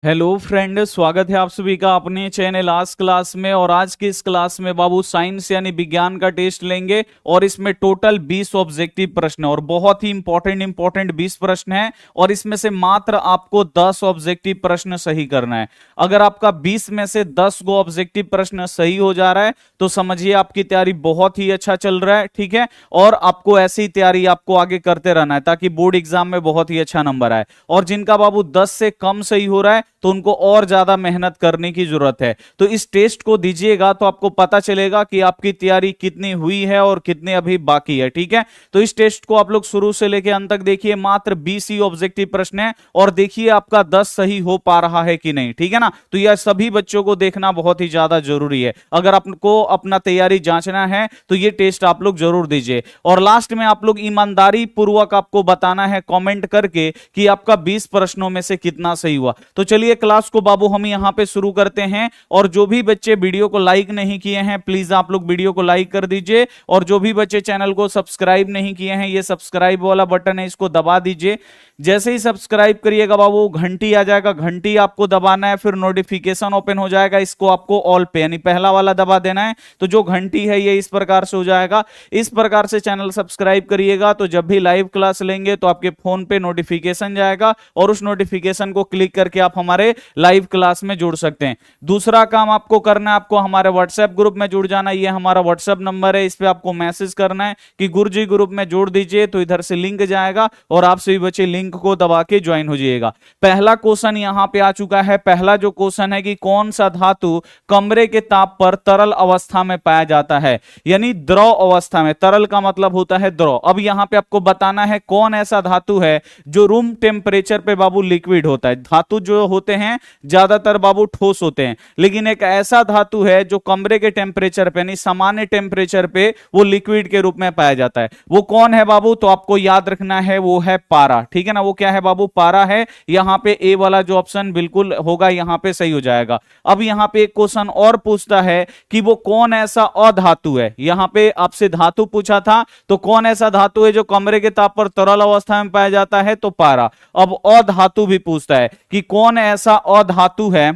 Hello friend, स्वागत है आप सभी का अपने चैनल आज क्लास में। और आज की इस क्लास में बाबू साइंस यानी विज्ञान का टेस्ट लेंगे और इसमें टोटल 20 ऑब्जेक्टिव प्रश्न और बहुत ही इंपॉर्टेंट 20 प्रश्न हैं और इसमें से मात्र आपको 10 ऑब्जेक्टिव प्रश्न सही करना है। अगर आपका 20 में से 10 गो ऑब्जेक्टिव प्रश्न सही हो जा रहा है तो समझिए आपकी तैयारी बहुत ही अच्छा चल रहा है, ठीक है। और आपको ऐसी तैयारी आपको आगे करते रहना है ताकि बोर्ड एग्जाम में बहुत ही अच्छा नंबर आए। और जिनका बाबू 10 से कम सही हो रहा है तो उनको और ज्यादा मेहनत करने की जरूरत है। तो इस टेस्ट को दीजिएगा तो आपको पता चलेगा कि आपकी तैयारी कितनी हुई है और कितनी अभी बाकी है, ठीक है। तो इस टेस्ट को आप लोग शुरू से लेकर अंत तक देखिए, मात्र 20 ही ऑब्जेक्टिव प्रश्न है और देखिए आपका 10 सही हो पा रहा है कि नहीं, ठीक है ना। तो यह सभी बच्चों को देखना बहुत ही ज्यादा जरूरी है। अगर आपको अपना तैयारी जांचना है तो यह टेस्ट आप लोग जरूर दीजिए। और लास्ट में आप लोग ईमानदारी पूर्वक आपको बताना है कमेंट करके कि आपका 20 प्रश्नों में से कितना सही हुआ। तो चलिए क्लास को बाबू हम यहां पे शुरू करते हैं। और जो भी बच्चे वीडियो को लाइक नहीं किए हैं प्लीज आप लोग वीडियो को लाइक कर दीजिए। और जो भी बच्चे चैनल को सब्सक्राइब नहीं किए हैं, ये सब्सक्राइब वाला बटन है, इसको दबा दीजिए। जैसे ही सब्सक्राइब करिएगा बाबू घंटी आ जाएगा, घंटी आपको दबाना है, फिर नोटिफिकेशन ओपन हो जाएगा, इसको आपको ऑल पे यानी पहला वाला दबा देना है। तो जो घंटी है ये इस प्रकार से हो जाएगा। इस प्रकार से चैनल सब्सक्राइब करिएगा तो जब भी लाइव क्लास लेंगे तो आपके फोन पे नोटिफिकेशन जाएगा और उस नोटिफिकेशन को क्लिक करके आप हमारे लाइव क्लास में जुड़ सकते हैं। दूसरा काम आपको करना है, आपको हमारे व्हाट्सएप ग्रुप में जुड़ जाना। ये हमारा व्हाट्सएप नंबर है, इस पे आपको मैसेज करना है कि गुरुजी ग्रुप में जोड़ दीजिए, तो इधर से लिंक जाएगा और आप सभी बच्चे लिंक को दबा के ज्वाइन हो जाइएगा। पहला क्वेश्चन यहां पे आ चुका है। पहला जो क्वेश्चन है कि कौन सा धातु कमरे के ताप पर तरल अवस्था में पाया जाता है, यानी द्रव अवस्था में। तरल का मतलब होता है द्रव। अब यहां पे आपको बताना है कौन ऐसा धातु है जो रूम टेम्परेचर पे बाबू लिक्विड होता है। धातु जो होते हैं ज्यादातर बाबू ठोस होते हैं, लेकिन एक ऐसा धातु है जो कमरे के टेम्परेचर पे यानी सामान्य टेम्परेचर पे वो लिक्विड के रूप में पाया जाता है। वो कौन है बाबू? तो आपको याद रखना है वो है पारा, ठीक है ना। वो क्या है बाबू? पारा है। यहां पे ए वाला जो ऑप्शन बिल्कुल होगा यहां पे सही हो जाएगा। अब यहां पे एक क्वेश्चन और पूछता है कि वो कौन ऐसा अधातु है। यहां पे आपसे धातु पूछा था तो कौन ऐसा धातु है जो कमरे के ताप पर तरल अवस्था में पाया जाता है, तो पारा। अब अधातु भी पूछता है कि कौन ऐसा अधातु है।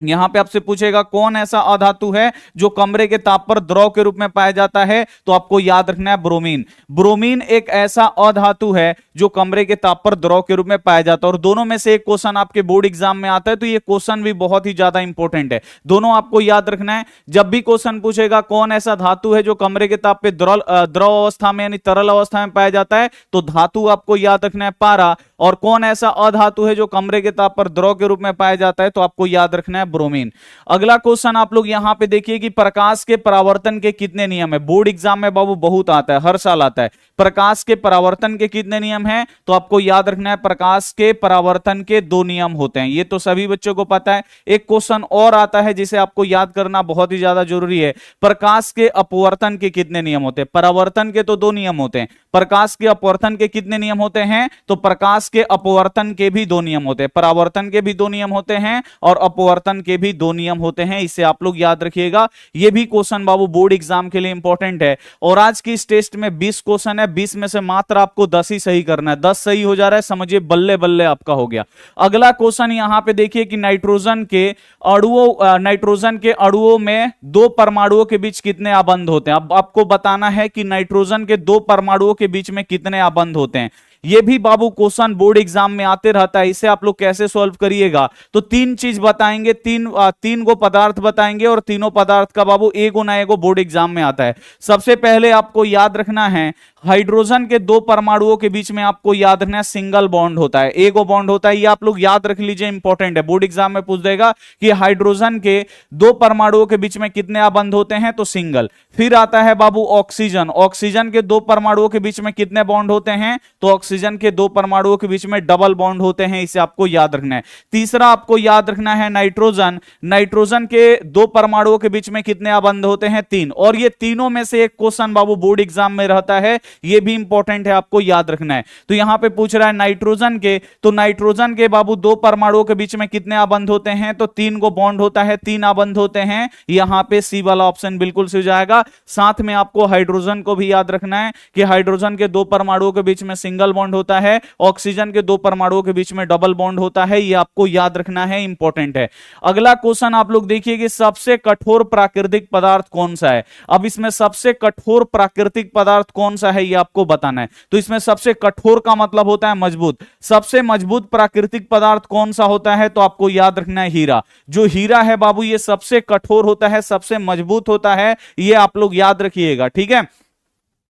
यहां पे आपसे पूछेगा कौन ऐसा अधातु है जो कमरे के ताप पर द्रव के रूप में पाया जाता है, तो आपको याद रखना है ब्रोमीन। ब्रोमीन एक ऐसा अधातु है जो कमरे के ताप पर द्रव के रूप में पाया जाता है। और दोनों में से एक क्वेश्चन आपके बोर्ड एग्जाम में आता है, तो ये क्वेश्चन भी बहुत ही ज्यादा इंपॉर्टेंट है। दोनों आपको याद रखना है। जब भी क्वेश्चन पूछेगा कौन ऐसा धातु है जो कमरे के ताप पे द्रव अवस्था में यानी तरल अवस्था में पाया जाता है, तो धातु आपको याद रखना है पारा। और कौन ऐसा अधातु है जो कमरे के ताप पर द्रव के रूप में पाया जाता है, तो आपको याद रखना है ब्रोमीन। अगला क्वेश्चन आप लोग यहां पे देखिए कि प्रकाश के परावर्तन के कितने नियम है। बोर्ड एग्जाम में बाबू बहुत आता है, हर साल आता है। प्रकाश के परावर्तन के कितने नियम हैं, तो आपको याद रखना है प्रकाश के परावर्तन के 2 नियम होते हैं। ये तो सभी बच्चों को पता है। एक क्वेश्चन और आता है जिसे आपको याद करना बहुत ही ज्यादा जरूरी है। प्रकाश के अपवर्तन के कितने नियम होते हैं। परावर्तन के तो 2 नियम होते हैं, प्रकाश के अपवर्तन के कितने नियम होते हैं, तो प्रकाश के अपवर्तन के भी 2 नियम होते हैं। परावर्तन के भी 2 नियम होते हैं और अपवर्तन के भी 2 नियम होते हैं। इसे आप लोग याद रखिएगा। ये भी क्वेश्चन बाबू बोर्ड एग्जाम के लिए इंपॉर्टेंट है। और आज की इस टेस्ट में 20 क्वेश्चन है, 20 में से मात्र आपको 10 ही सही करना है। 10 सही हो जा रहा है, समझिए बल्ले बल्ले आपका हो गया। अगला क्वेश्चन यहां पे देखिए कि नाइट्रोजन के अणुओं में 2 परमाणुओं के बीच कितने आबंध होते हैं। अब आपको बताना है कि नाइट्रोजन के 2 परमाणुओं के बीच में कितने आबंध होते हैं। ये भी बाबू क्वेश्चन बोर्ड एग्जाम में आते रहता है। इसे आप लोग कैसे सॉल्व करिएगा, तो 3 चीज बताएंगे, 3 गो पदार्थ बताएंगे और तीनों पदार्थ का बाबू एगो ना एगो बोर्ड एग्जाम में आता है। सबसे पहले आपको याद रखना है हाइड्रोजन के 2 परमाणुओं के बीच में आपको याद रखना है सिंगल बॉन्ड होता है, एगो बॉन्ड होता है। ये आप लोग याद रख लीजिए, इंपॉर्टेंट है। बोर्ड एग्जाम में पूछ देगा कि हाइड्रोजन के 2 परमाणुओं के बीच में कितने आबंध होते हैं, तो सिंगल। फिर आता है बाबू ऑक्सीजन। ऑक्सीजन के 2 परमाणुओं के बीच में कितने बॉन्ड होते हैं, तो ऑक्सीजन के 2 परमाणुओं के बीच में डबल बॉन्ड होते हैं। इसे आपको याद रखना है। तीसरा आपको याद रखना है नाइट्रोजन। नाइट्रोजन के 2 परमाणुओं के बीच में कितने आबंध होते हैं, 3। और ये तीनों में से एक क्वेश्चन बाबू बोर्ड एग्जाम में रहता है ये भी इंपॉर्टेंट है, आपको याद रखना है। तो यहां पे पूछ रहा है नाइट्रोजन के, तो नाइट्रोजन के बाबू दो परमाणुओं के बीच में कितने आबंध होते हैं, तो 3 को बॉन्ड होता है, 3 आबंध होते हैं। यहां पे सी वाला ऑप्शन बिल्कुल सही हो जाएगा। साथ में आपको हाइड्रोजन को भी याद रखना है कि हाइड्रोजन के 2 परमाणुओं के बीच में सिंगल बॉन्ड होता है, ऑक्सीजन के 2 परमाणुओं के बीच में डबल बॉन्ड होता है। ये आपको याद रखना है, इंपॉर्टेंट है। अगला क्वेश्चन आप लोग देखिए कि सबसे कठोर प्राकृतिक पदार्थ कौन सा है। अब इसमें सबसे कठोर प्राकृतिक पदार्थ कौन सा है ये आपको बताना है। तो इसमें सबसे कठोर का मतलब होता है मजबूत। सबसे मजबूत प्राकृतिक पदार्थ कौन सा होता है, तो आपको याद रखना है हीरा। जो हीरा है बाबू ये सबसे कठोर होता है, सबसे मजबूत होता है, ये आप लोग याद रखिएगा, ठीक है।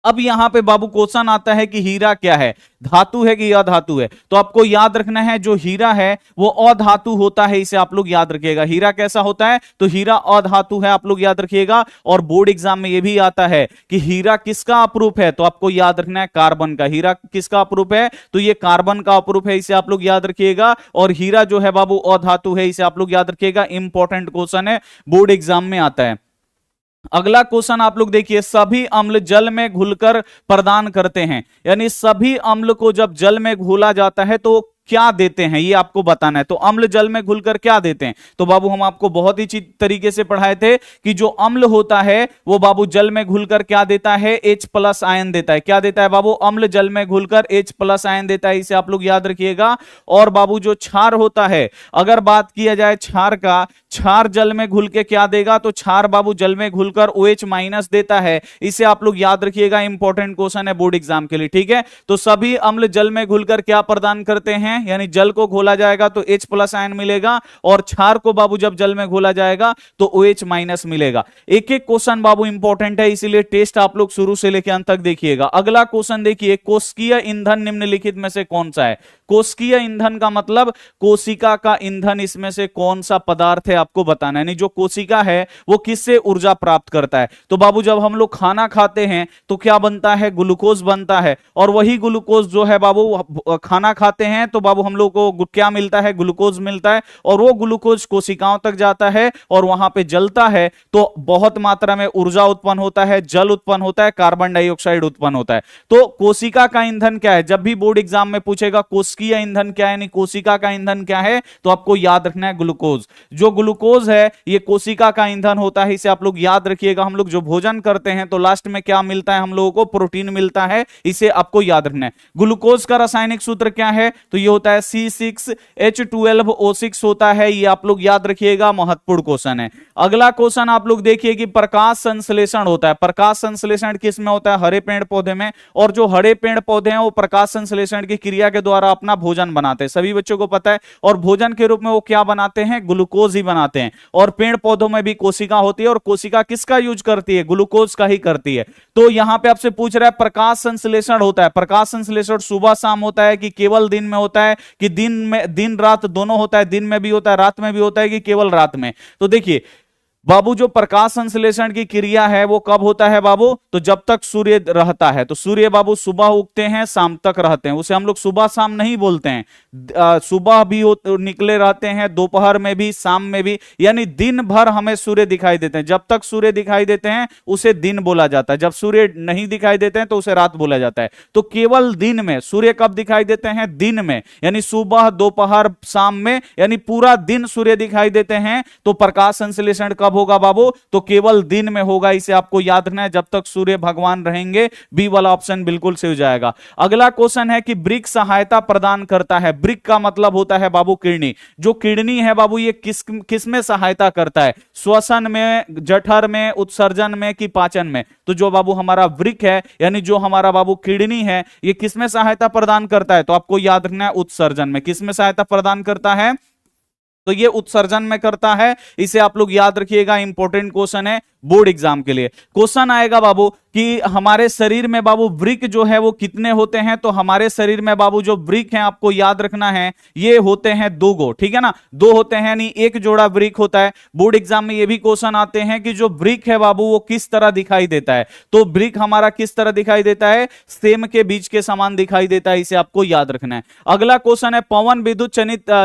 अब यहां पे बाबू क्वेश्चन आता है कि हीरा क्या है, धातु है कि अधातु है। तो आपको याद रखना है जो हीरा है वो अधातु होता है, इसे आप लोग याद रखिएगा। हीरा कैसा होता है, तो हीरा अधातु है, आप लोग याद रखिएगा। और बोर्ड एग्जाम में ये भी आता है कि हीरा किसका अपरूप है, तो आपको याद रखना है कार्बन का। हीरा किसका अपरूप है, तो ये कार्बन का अपरूप है, इसे आप लोग याद रखिएगा। और हीरा जो है बाबू अधातु है, इसे आप लोग याद रखिएगा। इंपॉर्टेंट क्वेश्चन है, बोर्ड एग्जाम में आता है। अगला क्वेश्चन आप लोग देखिए, सभी अम्ल जल में घुलकर प्रदान करते हैं, यानी सभी अम्ल को जब जल में घोला जाता है तो क्या देते हैं, ये आपको बताना है। तो अम्ल जल में घुलकर क्या देते हैं, तो बाबू हम आपको बहुत ही तरीके से पढ़ाए थे कि जो अम्ल होता है वो बाबू जल में घुलकर क्या देता है, H+ आयन देता है। क्या देता है बाबू, अम्ल जल में घुलकर H+ आयन देता है, इसे आप लोग याद रखिएगा। और बाबू जो क्षार होता है, अगर बात किया जाए क्षार का, क्षार जल में घुल के क्या देगा, तो क्षार बाबू जल में घुलकर OH- देता है, इसे आप लोग याद रखिएगा। इंपॉर्टेंट क्वेश्चन है बोर्ड एग्जाम के लिए, ठीक है। तो सभी अम्ल जल में घुलकर क्या प्रदान करते हैं, यानी जल को घोला जाएगा तो H+ आयन मिलेगा, और क्षार को बाबू जब जल में घोला जाएगा तो OH- मिलेगा। एक एक क्वेश्चन बाबू इंपॉर्टेंट है, इसीलिए टेस्ट आप लोग शुरू से लेकर अंत तक देखिएगा। अगला क्वेश्चन देखिए, कोशिकीय ईंधन निम्नलिखित में से कौन सा है। कोशिकीय ईंधन का मतलब कोशिका का ईंधन, इसमें से कौन सा पदार्थ है आपको बताना है। यानी जो कोशिका है वो किससे ऊर्जा प्राप्त करता है, तो बाबू जब हम लोग खाना खाते हैं तो क्या बनता है, ग्लूकोज बनता है। और वही ग्लूकोज जो है बाबू खाना खाते हैं तो बाबू हम लोग को क्या मिलता है, ग्लूकोज मिलता है। और वो ग्लूकोज कोशिकाओं तक जाता है और वहां पे जलता है तो बहुत मात्रा में ऊर्जा उत्पन्न होता है, जल उत्पन्न होता है, कार्बन डाइऑक्साइड उत्पन्न होता है। तो कोशिका का ईंधन क्या है, जब भी बोर्ड एग्जाम में पूछेगा कोशिकीय ईंधन क्या है, यानी कोशिका का ईंधन क्या है, तो आपको याद रखना है ग्लूकोज। जो ग्लूकोज है ये कोशिका का ईंधन होता है, इसे आप लोग याद रखिएगा। हम लोग जो भोजन करते हैं तो लास्ट में क्या मिलता है, हम लोगों को प्रोटीन मिलता है, इसे आपको याद रखना है। ग्लूकोज का रासायनिक सूत्र क्या है, तो ये होता है C6H12O6 होता है, ये आप लोग याद रखिएगा, महत्वपूर्ण क्वेश्चन है। अगला क्वेश्चन आप लोग देखिए कि प्रकाश संश्लेषण होता है। प्रकाश संश्लेषण किस में होता है, हरे पेड़ पौधे में। और जो हरे पेड़ पौधे हैं वो प्रकाश संश्लेषण की क्रिया के द्वारा अपना भोजन बनाते हैं, सभी बच्चों को पता है। और भोजन के रूप में वो क्या बनाते हैं, ग्लूकोज ही बनाते हैं। और पेड़ पौधों में भी कोशिका होती है, और कोशिका किसका यूज करती है, ग्लूकोज का ही करती है। तो यहां पे आपसे पूछ रहा है प्रकाश संश्लेषण होता है, प्रकाश संश्लेषण सुबह शाम होता है कि केवल दिन में होता है, कि दिन में दिन रात दोनों होता है, दिन में भी होता है रात में भी होता है, कि केवल रात में। तो देखिए बाबू जो प्रकाश संश्लेषण की क्रिया है वो कब होता है बाबू, तो जब तक सूर्य रहता है। तो सूर्य बाबू सुबह उगते हैं शाम तक रहते हैं, उसे हम लोग सुबह शाम नहीं बोलते हैं। सुबह भी निकले रहते हैं, दोपहर में भी, शाम में भी, यानी दिन भर हमें सूर्य दिखाई देते हैं। जब तक सूर्य दिखाई देते हैं उसे दिन बोला जाता है, जब सूर्य नहीं दिखाई देते हैं तो उसे रात बोला जाता है। तो केवल दिन में सूर्य कब दिखाई देते हैं, दिन में, यानी सुबह दोपहर शाम में, यानी पूरा दिन सूर्य दिखाई देते हैं। तो प्रकाश संश्लेषण कब होगा बाबू, तो केवल दिन में होगा, इसे आपको याद रखना है, जब तक सूर्य भगवान रहेंगे। बी वाला ऑप्शन बिल्कुल सही हो जाएगा। अगला क्वेश्चन है कि वृक्क सहायता प्रदान करता है। वृक्क का मतलब होता है बाबू किडनी। जो किडनी है बाबू ये किस में सहायता करता है, श्वसन में, जठर में, उत्सर्जन में, कि पाचन में। तो जो बाबू हमारा वृक्क है, यानी जो हमारा बाबू किडनी है, ये किस में सहायता प्रदान करता है, तो आपको याद रखना है उत्सर्जन में। किस में सहायता प्रदान करता है, तो ये उत्सर्जन में करता है, इसे आप लोग याद रखिएगा। इंपॉर्टेंट क्वेश्चन है बोर्ड एग्जाम के लिए। क्वेश्चन आएगा बाबू कि हमारे शरीर में बाबू वृक्क जो है वो कितने होते हैं, तो हमारे शरीर में बाबू जो वृक्क हैं आपको याद रखना है ये होते हैं 2 गो, ठीक है ना, 2 होते हैं, यानी एक जोड़ा वृक्क होता है। बोर्ड एग्जाम में ये भी क्वेश्चन आते हैं कि जो वृक्क है बाबू वो किस तरह दिखाई देता है, तो वृक्क हमारा किस तरह दिखाई देता है, सेम के बीज के समान दिखाई देता है, इसे आपको याद रखना है। अगला क्वेश्चन है पवन विद्युत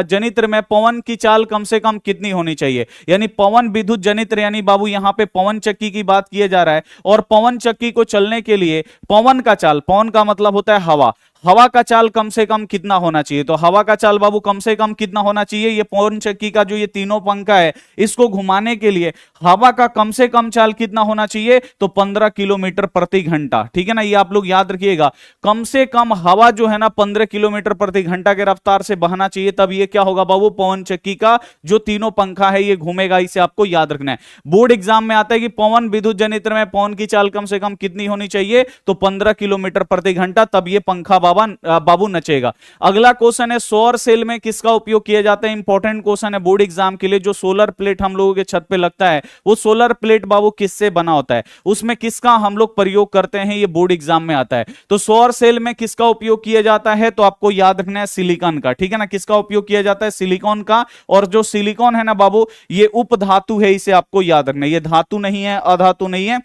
जनित्र में पवन की चाल कम से कम कितनी होनी चाहिए, यानी पवन विद्युत जनित्र, यानी बाबू यहां पे पवन पवन चक्की की बात किया जा रहा है, और पवन चक्की को चलने के लिए पवन का चाल, पवन का मतलब होता है हवा, हवा का चाल कम से कम कितना होना चाहिए? तो हवा का चाल बाबू कम से कम कितना होना चाहिए? ये पवन चक्की का जो ये तीनों पंखा है इसको घुमाने के लिए हवा का कम से कम चाल कितना होना चाहिए? तो 15 किलोमीटर प्रति घंटा। ठीक है ना, ये आप लोग याद रखिएगा, कम से कम हवा जो है ना 15 किलोमीटर प्रति घंटा के रफ्तार से बहना चाहिए, तब ये क्या होगा बाबू? पवन चक्की का जो तीनों पंखा है ये घूमेगा। इसे आपको याद रखना है। बोर्ड एग्जाम में आता है कि पवन विद्युत जनित्र में पवन की चाल कम से कम कितनी होनी चाहिए? तो 15 किलोमीटर प्रति घंटा, तब ये पंखा बाबू नचेगा। अगला क्वेश्चन है सौर सेल में किसका उपयोग किया जाता है? इंपॉर्टेंट क्वेश्चन है बोर्ड एग्जाम के लिए। जो सोलर प्लेट हम लोगों के छत पे लगता है वो सोलर प्लेट बाबू किससे बना होता है? उसमें किसका हम लोग प्रयोग करते हैं? ये बोर्ड एग्जाम में आता है। तो सौर सेल में किसका उपयोग किया जाता है? तो आपको याद रखना है सिलिकॉन का। ठीक है ना, किसका उपयोग किया जाता है? सिलिकॉन का। और जो सिलिकॉन है ना बाबू ये उपधातु है, इसे आपको याद रखना है। ये धातु नहीं है, अधातु नहीं है,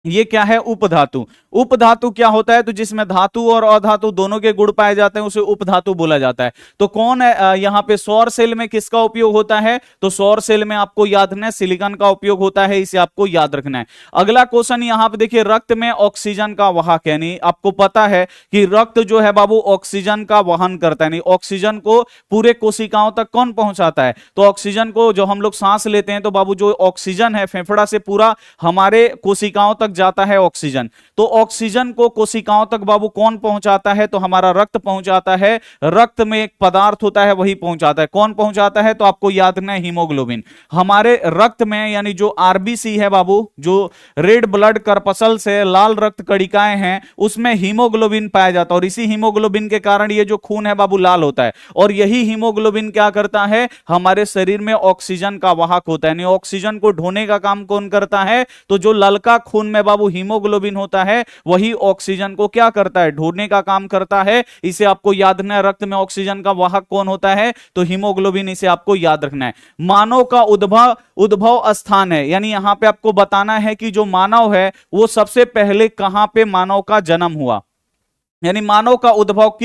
ये क्या है? उपधातु। उपधातु क्या होता है? तो जिसमें धातु और अधातु दोनों के गुण पाए जाते हैं उसे उपधातु बोला जाता है। तो कौन है यहां पे सौर सेल में किसका उपयोग होता है? तो सौर सेल में आपको याद रखना है सिलिकॉन का उपयोग होता है, इसे आपको याद रखना है। अगला क्वेश्चन यहां पे देखिए, रक्त में ऑक्सीजन का वाहक, यानी आपको पता है कि रक्त जो है बाबू ऑक्सीजन का वहन करता है, यानी ऑक्सीजन को पूरे कोशिकाओं तक कौन पहुंचाता है? तो ऑक्सीजन को जो हम लोग सांस लेते हैं, तो बाबू जो ऑक्सीजन है फेफड़ा से पूरा हमारे कोशिकाओं तक जाता है ऑक्सीजन। तो ऑक्सीजन को कोशिकाओं तक बाबू कौन पहुंचाता है? तो हमारा रक्त पहुंचाता है। रक्त में एक पदार्थ होता है वही पहुंचाता है। कौन पहुंचाता है? तो आपको याद रखना है हीमोग्लोबिन। हमारे रक्त में यानी जो आरबीसी है बाबू, जो रेड ब्लड करपसल से लाल रक्त कणिकाएं हैं, उसमें हीमोग्लोबिन पाया जाता है, और इसी हीमोग्लोबिन के कारण ये जो खून है बाबू लाल होता है। और यही हीमोग्लोबिन क्या करता है? हमारे शरीर में ऑक्सीजन का वाहक होता है, यानी ऑक्सीजन को ढोने का काम कौन करता है? तो जो ललका खून में बाबू हीमोग्लोबिन होता है वही ऑक्सीजन को क्या करता है? ढोने का काम करता है। इसे आपको याद रखना है। रक्त में ऑक्सीजन का वाहक कौन होता है? तो हीमोग्लोबिन, इसे आपको याद रखना है। मानव का उद्भव स्थान है, यानी यहां पे आपको बताना है कि जो मानव है वो सबसे पहले कहां पे मानव का जन्म हुआ, यानी मानव का उद्भव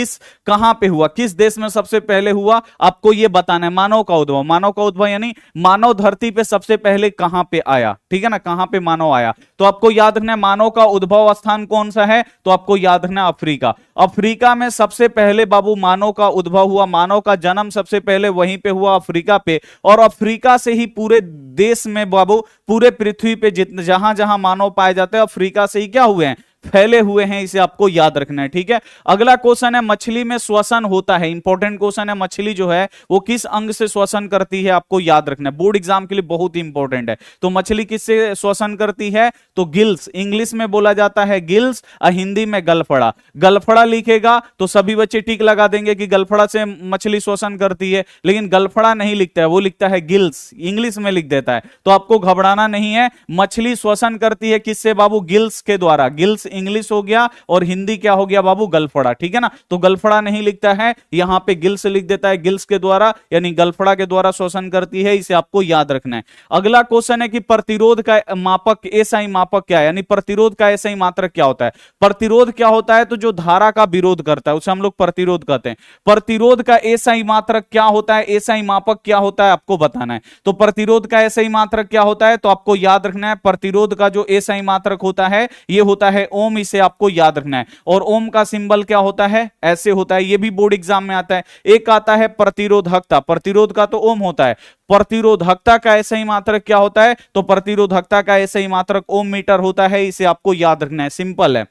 कहां पे हुआ, किस देश में सबसे पहले हुआ, आपको यह बताना है। मानव का उद्भव यानी मानव धरती पे सबसे पहले कहां पे आया। ठीक है ना, कहां पे मानव आया? तो आपको याद रखना है मानव का उद्भव स्थान कौन सा है? तो आपको याद रखना है अफ्रीका। अफ्रीका में सबसे पहले बाबू मानव का उद्भव हुआ। मानव का जन्म सबसे पहले वहीं पे हुआ, अफ्रीका पे। और अफ्रीका से ही पूरे देश में बाबू, पूरे पृथ्वी पे जितने जहां जहां मानव पाए जाते हैं अफ्रीका से ही क्या हुए हैं? फैले हुए हैं। इसे आपको याद रखना है। ठीक है, अगला क्वेश्चन है मछली में श्वसन होता है। इंपॉर्टेंट क्वेश्चन है, मछली जो है वो किस अंग से श्वसन करती है? आपको याद रखना है, बोर्ड एग्जाम के लिए बहुत ही इंपॉर्टेंट है। तो मछली किससे श्वसन करती है? तो गिल्स, इंग्लिश में बोला जाता है गिल्स, और हिंदी में गलफड़ा। गलफड़ा लिखेगा तो सभी बच्चे टिक लगा देंगे कि गलफड़ा से मछली श्वसन करती है, लेकिन गलफड़ा नहीं लिखता है, वो लिखता है गिल्स, इंग्लिश में लिख देता है। तो आपको घबराना नहीं है। मछली श्वसन करती है किससे बाबू? गिल्स के द्वारा। गिल्स इंग्लिश हो गया और हिंदी क्या हो गया बाबू? गलफड़ा। ठीक है ना, तो गलफड़ा नहीं लिखता है, यहां पे गिल्स लिख देता है, गिल्स के द्वारा, यानी गलफड़ा के द्वारा श्वसन करती है। इसे आपको याद रखना है। अगला क्वेश्चन है कि प्रतिरोध का मापक, एसआई मापक क्या है, यानी प्रतिरोध का एसआई मात्रक क्या होता है? प्रतिरोध क्या होता है? तो जो धारा का विरोध करता है उसे हम लोग प्रतिरोध कहते हैं। प्रतिरोध का एसआई मात्रक क्या होता है? एसआई मापक क्या होता है आपको बताना है। तो प्रतिरोध का एसआई मात्रक क्या होता है? तो आपको याद रखना है प्रतिरोध का जो एसआई मात्रक होता है ये होता है ओम। इसे आपको याद रखना है। और ओम का सिंबल क्या होता है? ऐसे होता है। ये भी बोर्ड एग्जाम में आता है। एक आता है प्रतिरोधकता, प्रतिरोध का तो ओम होता है। प्रतिरोधकता का एसआई मात्रक क्या होता है? तो प्रतिरोधकता का एसआई मात्रक ओम मीटर होता है। इसे आपको याद रखना है, सिंपल है।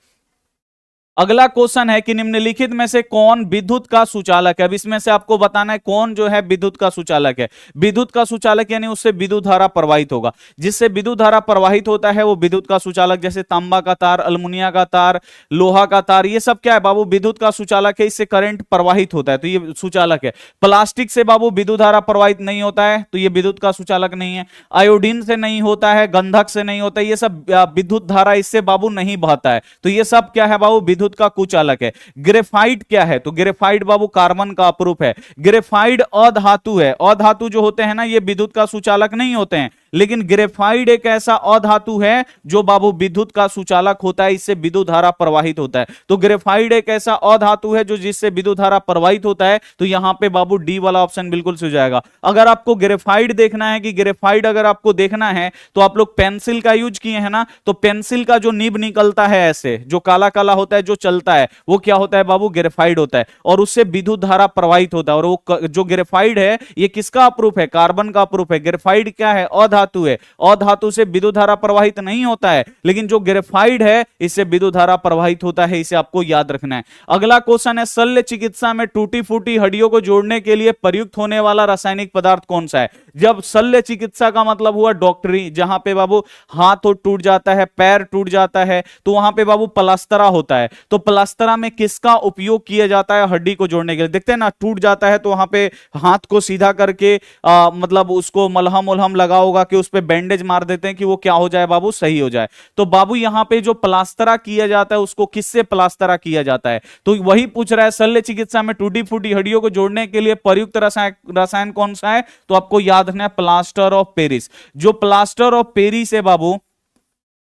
अगला क्वेश्चन है कि निम्नलिखित में से कौन विद्युत का सुचालक है? अब इसमें से आपको बताना है कौन जो है विद्युत का सुचालक है। विद्युत का सुचालक यानी उससे विद्युत धारा प्रवाहित होगा, जिससे विद्युत धारा प्रवाहित होता है वो विद्युत का सुचालक। जैसे तांबा का तार, अल्मुनिया का तार, लोहा का तार, ये सब क्या है बाबू? विद्युत का सुचालक है। इससे करंट प्रवाहित होता है तो ये सुचालक है। प्लास्टिक से बाबू विद्युत धारा प्रवाहित नहीं होता है तो ये विद्युत का सुचालक नहीं है। आयोडीन से नहीं होता है, गंधक से नहीं होता है, ये सब विद्युत धारा इससे बाबू नहीं बहता है, तो ये सब क्या है बाबू? विद्युत विद्युत का कुचालक है। ग्रेफाइट क्या है? तो ग्रेफाइट बाबू कार्बन का अपरूप है। ग्रेफाइट अधातु है। अधातु जो होते हैं ना, ये विद्युत का सुचालक नहीं होते हैं, लेकिन ग्रेफाइट एक ऐसा अधातु है जो बाबू विद्युत का सुचालक होता है, इससे विद्युत धारा प्रवाहित होता है। तो ग्रेफाइट एक ऐसा अधातु है जो जिससे विद्युत धारा प्रवाहित होता है। तो यहां पे बाबू डी वाला ऑप्शन बिल्कुल सही हो जाएगा। अगर आपको ग्रेफाइट देखना है कि ग्रेफाइट अगर आपको देखना है तो आप लोग पेंसिल का यूज किए हैं ना, तो पेंसिल का जो निब निकलता है ऐसे जो काला काला होता है जो चलता है, वो क्या होता है बाबू? ग्रेफाइट होता है, और उससे विद्युत धारा प्रवाहित होता है। और वो जो ग्रेफाइट है ये किसका अपरूप है? कार्बन का अपरूप है। ग्रेफाइट क्या है? अधातु है। अधातु से विद्युत धारा प्रवाहित नहीं होता है, लेकिन जो ग्रेफाइट है इससे विद्युत धारा प्रवाहित होता है, इसे आपको याद रखना है। अगला क्वेश्चन है, शल्य चिकित्सा में टूटी फूटी हड्डियों को जोड़ने के लिए प्रयुक्त होने वाला रासायनिक पदार्थ कौन सा है? जब शल्य चिकित्सा का मतलब हुआ डॉक्टरी, जहां पे बाबू हाथ टूट जाता है, पैर टूट जाता है, तो वहां पे बाबू प्लास्तरा होता है। तो प्लास्तरा में किसका उपयोग किया जाता है हड्डी को जोड़ने के लिए? देखते हैं ना, टूट जाता है तो वहां पे हाथ को सीधा करके मतलब उसको मलहम उलहम लगा होगा कि उस पे बैंडेज मार देते हैं कि वो क्या हो जाए बाबू? सही हो जाए। तो बाबू यहां पे जो प्लास्तरा किया जाता है उसको किससे प्लास्तरा किया जाता है? तो वही पूछ रहा है, शल्य चिकित्सा में टूटी फूटी हड्डियों को जोड़ने के लिए प्रयुक्त रसायन कौन सा है? तो आपको याद रखना है प्लास्टर ऑफ पेरिस। जो प्लास्टर ऑफ पेरिस है बाबू,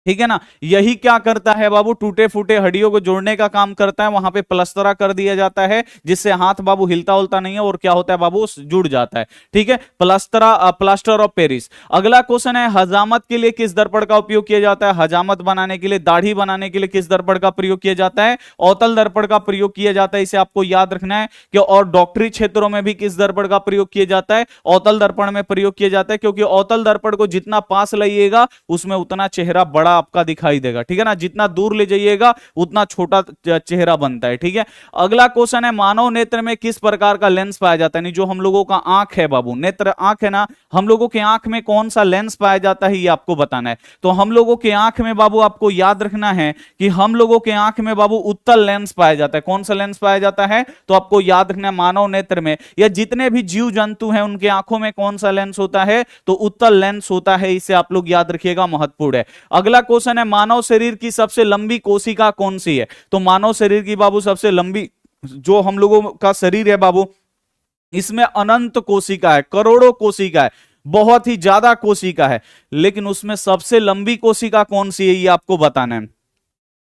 ठीक है ना, यही क्या करता है बाबू? टूटे फूटे हड्डियों को जोड़ने का काम करता है। वहां पे प्लास्तरा कर दिया जाता है जिससे हाथ बाबू हिलता उलता नहीं है, और क्या होता है बाबू? जुड़ जाता है। ठीक है, प्लास्टर ऑफ पेरिस। अगला क्वेश्चन है, हजामत के लिए किस दर्पण का उपयोग किया जाता है? हजामत बनाने के लिए, दाढ़ी बनाने के लिए किस दर्पण का प्रयोग किया जाता है? अवतल दर्पण का प्रयोग किया जाता है, इसे आपको याद रखना है। कि और डॉक्टरी क्षेत्रों में भी किस दर्पण का प्रयोग किया जाता है? अवतल दर्पण में प्रयोग किया जाता है, क्योंकि अवतल दर्पण को जितना पास लाइएगा उसमें उतना चेहरा बड़ा आपका दिखाई देगा। ठीक है ना, जितना दूर ले जाइएगा उतना छोटा चेहरा बनता है। ठीक है, अगला क्वेश्चन है, मानव नेत्र में किस प्रकार का लेंस पाया जाता है? नहीं, जो हम लोगों का आंख है बाबू, नेत्र आंख है ना, हम लोगों के आंख में कौन सा लेंस पाया जाता है ये आपको बताना है। तो हम लोगों के आंख में बाबू आपको याद रखना है कि हम लोगों के आंख में बाबू उत्तल लेंस पाया जाता है। कौन सा लेंस पाया जाता है? तो आपको याद रखना है मानव नेत्र में या जितने भी जीव जंतु हैं उनके आंखों में कौन सा लेंस होता है? तो उत्तल लेंस होता है, इसे आप लोग याद रखिएगा, महत्वपूर्ण है। अगला क्वेश्चन है, मानव शरीर की सबसे लंबी कोशिका कौन सी है? तो मानव शरीर की बाबू सबसे लंबी जो हम लोगों का शरीर है बाबू, इसमें अनंत कोशिका है, करोड़ों कोशिका है, बहुत ही ज्यादा कोशिका है, लेकिन उसमें सबसे लंबी कोशिका कौन सी है ये आपको बताना है।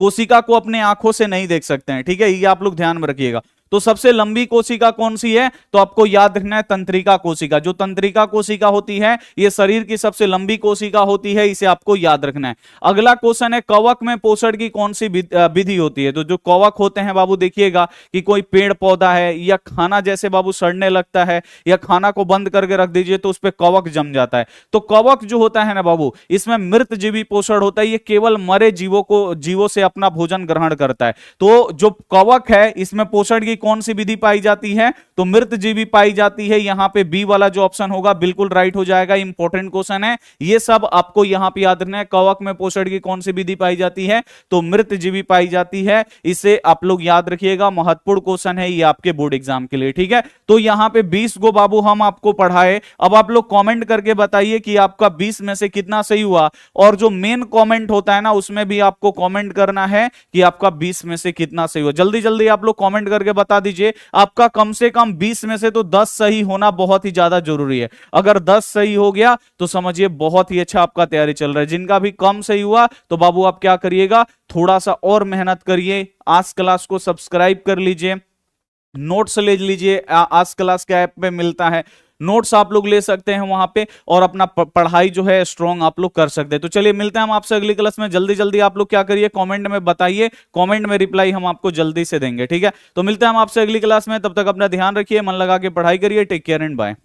कोशिका को अपने आंखों से नहीं देख सकते हैं, ठीक है, ये आप लोग ध्यान में रखिएगा। तो सबसे लंबी कोशिका कौन सी है? तो आपको याद रखना है तंत्रिका कोशिका। जो तंत्रिका कोशिका होती है ये शरीर की सबसे लंबी कोशिका होती है, इसे आपको याद रखना है। अगला क्वेश्चन है, कवक में पोषण की कौन सी विधि होती है? तो जो कवक होते हैं बाबू, देखिएगा कि कोई पेड़ पौधा है या खाना जैसे बाबू सड़ने लगता है या खाना को बंद करके रख दीजिए तो उस पर कवक जम जाता है। तो कवक जो होता है ना बाबू, इसमें मृत जीवी पोषण होता है, ये केवल मरे जीवों से अपना भोजन ग्रहण करता है। तो जो कवक है इसमें पोषण की कौन सी विधि पाई जाती है? तो मृत जीवी पाई जाती है। यहां पे बी वाला जो ऑप्शन होगा बिल्कुल राइट हो जाएगा। इंपॉर्टेंट क्वेश्चन है, ये सब आपको यहां पे याद रखना है। कवक में पोषण की कौन सी विधि पाई जाती है? तो मृत जीवी पाई जाती है, इसे आप लोग याद रखिएगा, महत्वपूर्ण क्वेश्चन है ये आपके बोर्ड एग्जाम के लिए। ठीक है, तो यहां पे 20 गो बाबू हम आपको पढ़ाए। अब आप लोग कॉमेंट करके बताइए कि आपका 20 में से कितना सही हुआ, और जो मेन कॉमेंट होता है ना उसमें भी आपको कॉमेंट करना है कि आपका 20 में से कितना सही हुआ। जल्दी जल्दी आप लोग कॉमेंट करके बता दीजिए। आपका कम से कम 20 में से तो 10 सही होना बहुत ही ज्यादा जरूरी है। अगर 10 सही हो गया तो समझिए बहुत ही अच्छा आपका तैयारी चल रहा है। जिनका भी कम सही हुआ तो बाबू आप क्या करिएगा, थोड़ा सा और मेहनत करिए, आज क्लास को सब्सक्राइब कर लीजिए, नोट्स ले लीजिए, आज क्लास के ऐप पे मिलता है, नोट्स आप लोग ले सकते हैं वहां पे, और अपना पढ़ाई जो है स्ट्रॉन्ग आप लोग कर सकते हैं। तो चलिए मिलते हैं हम आपसे अगली क्लास में। जल्दी जल्दी आप लोग क्या करिए, कमेंट में बताइए, कमेंट में रिप्लाई हम आपको जल्दी से देंगे। ठीक है, तो मिलते हैं हम आपसे अगली क्लास में, तब तक अपना ध्यान रखिए, मन लगा के पढ़ाई करिए। Take care and bye.